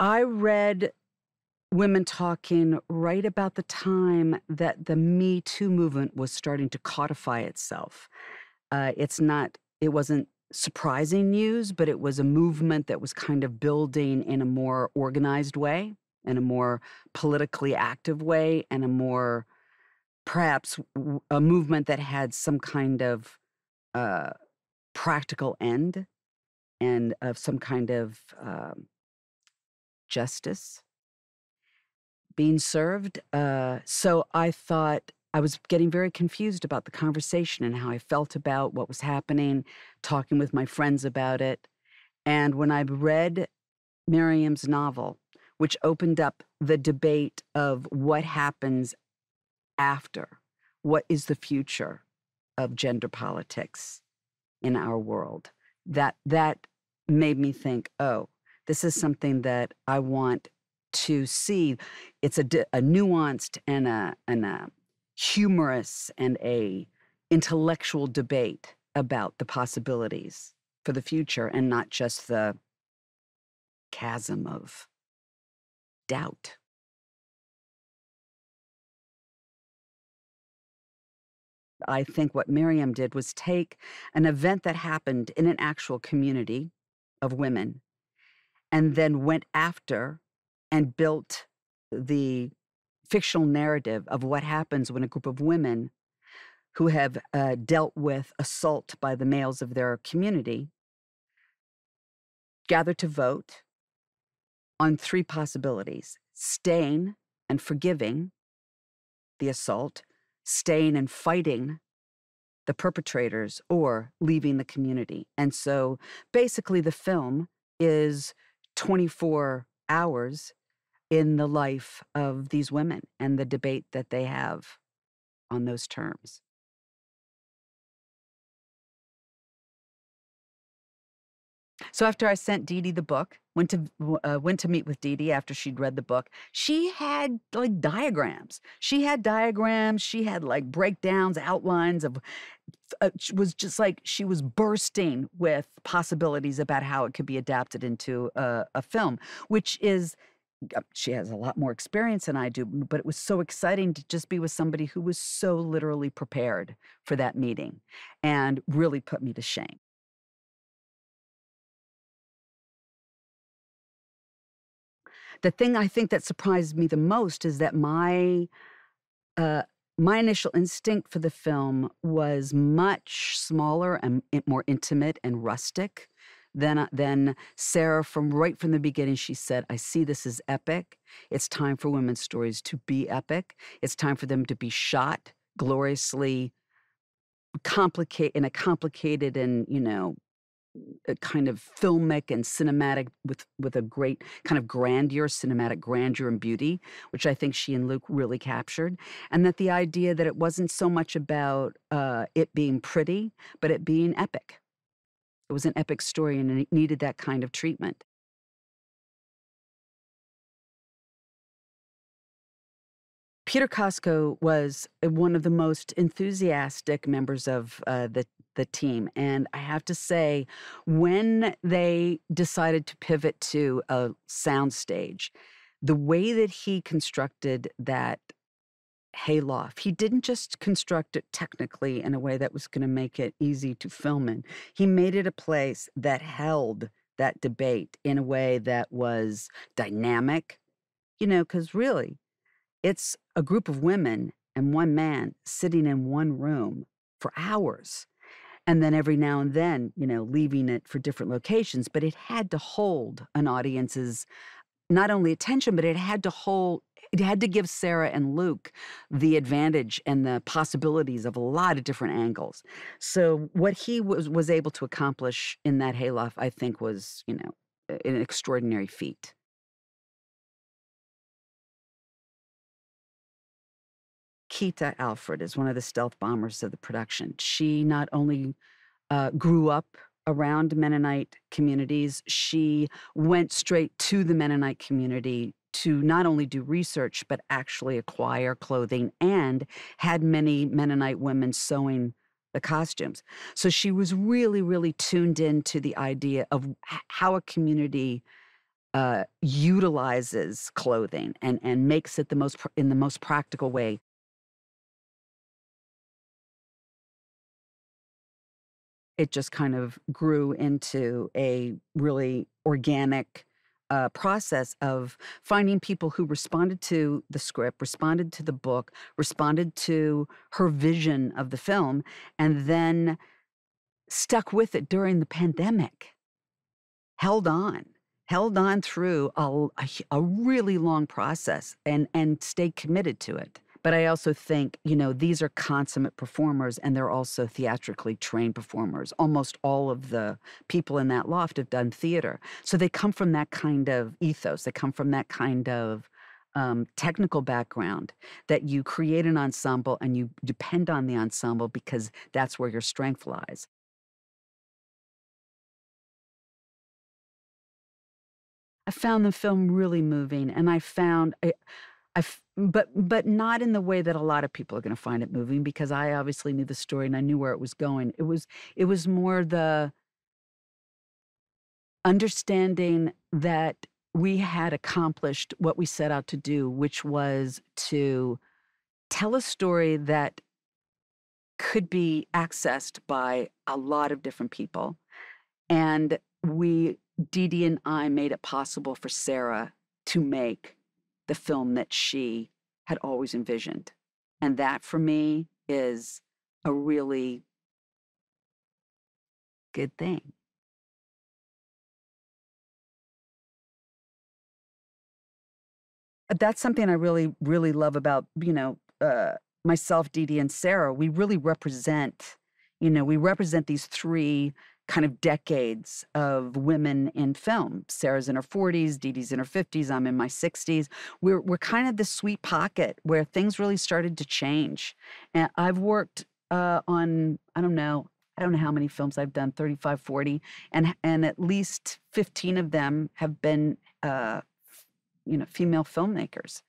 I read women talking right about the time that the Me Too movement was starting to codify itself. It wasn't surprising news, but it was a movement that was kind of building in a more organized way, in a more politically active way, and a more perhaps a movement that had some kind of uh, practical end and of some kind of justice being served. So I thought I was getting very confused about the conversation and how I felt about what was happening, talking with my friends about it. And when I read Miriam's novel, which opened up the debate of what happens after, what is the future of gender politics in our world, that made me think, oh, this is something that I want to see. It's a nuanced and a humorous and a intellectual debate about the possibilities for the future and not just the chasm of doubt. I think what Miriam did was take an event that happened in an actual community of women and then went after and built the fictional narrative of what happens when a group of women who have dealt with assault by the males of their community gather to vote on three possibilities: staying and forgiving the assault, staying and fighting the perpetrators, or leaving the community. And so basically the film is 24 hours in the life of these women and the debate that they have on those terms. So after I sent Dee Dee the book, went to meet with Dee Dee after she'd read the book. She had like diagrams. She had diagrams. She had like breakdowns, outlines of. She was just like she was bursting with possibilities about how it could be adapted into a film, which is. She has a lot more experience than I do, but it was so exciting to just be with somebody who was so literally prepared for that meeting and really put me to shame. The thing I think that surprised me the most is that uh, my initial instinct for the film was much smaller and more intimate and rustic than Sarah. Right from the beginning, she said, "I see this as epic. It's time for women's stories to be epic. It's time for them to be shot gloriously, complicate in a complicated and a kind of filmic and cinematic with a great kind of grandeur, cinematic grandeur and beauty, which I think she and Luke really captured. And that the idea that it wasn't so much about it being pretty, but it being epic. It was an epic story and it needed that kind of treatment. Peter Costco was one of the most enthusiastic members of the team, and I have to say, when they decided to pivot to a soundstage, the way that he constructed that hayloft, he didn't just construct it technically in a way that was going to make it easy to film in. He made it a place that held that debate in a way that was dynamic, because really it's a group of women and one man sitting in one room for hours. And then every now and then, leaving it for different locations. But it had to hold an audience's not only attention, but it had to give Sarah and Luke the advantage and the possibilities of a lot of different angles. So what he was able to accomplish in that hayloft, I think, was, an extraordinary feat. Kita Alfred is one of the stealth bombers of the production. She not only grew up around Mennonite communities, she went straight to the Mennonite community to not only do research, but actually acquire clothing and had many Mennonite women sewing the costumes. So she was really, really tuned into the idea of how a community utilizes clothing and makes it in the most practical way. It just kind of grew into a really organic process of finding people who responded to the script, responded to the book, responded to her vision of the film, and then stuck with it during the pandemic. Held on, held on through a really long process and stayed committed to it. But I also think, these are consummate performers, and they're also theatrically trained performers. Almost all of the people in that loft have done theater. So they come from that kind of ethos. They come from that kind of technical background, that you create an ensemble and you depend on the ensemble because that's where your strength lies. I found the film really moving, and but not in the way that a lot of people are gonna find it moving, because I obviously knew the story and I knew where it was going. It was more the understanding that we had accomplished what we set out to do, which was to tell a story that could be accessed by a lot of different people. And Dee Dee and I made it possible for Sarah to make the film that she had always envisioned. And that for me is a really good thing. That's something I really, really love about, myself, Dee Dee, and Sarah. We represent these three kind of decades of women in film. Sarah's in her 40s, Dee Dee's in her 50s, I'm in my 60s. We're kind of the sweet pocket where things really started to change. And I've worked on, I don't know how many films I've done, 35, 40, and at least 15 of them have been female filmmakers.